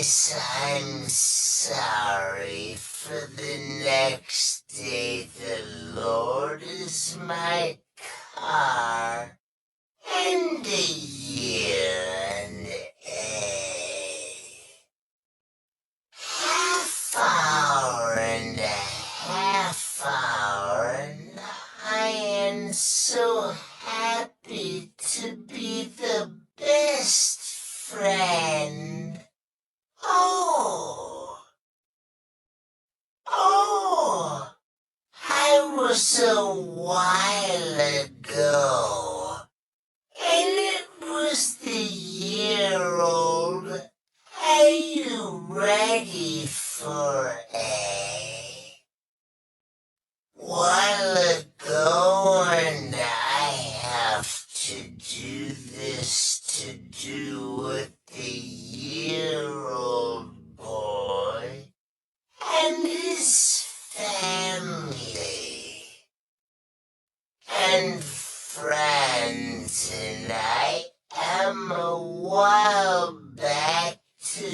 Yes, I'm sorry. For the next day the Lord is my car, and a year and half hour and a half hour, and I am so happy to be the best friend. Oh, I was a while ago, and it was the year-old. Are you ready for a while ago, and I have to do this to do with the year-old boy and his family and friends, and I am a while back to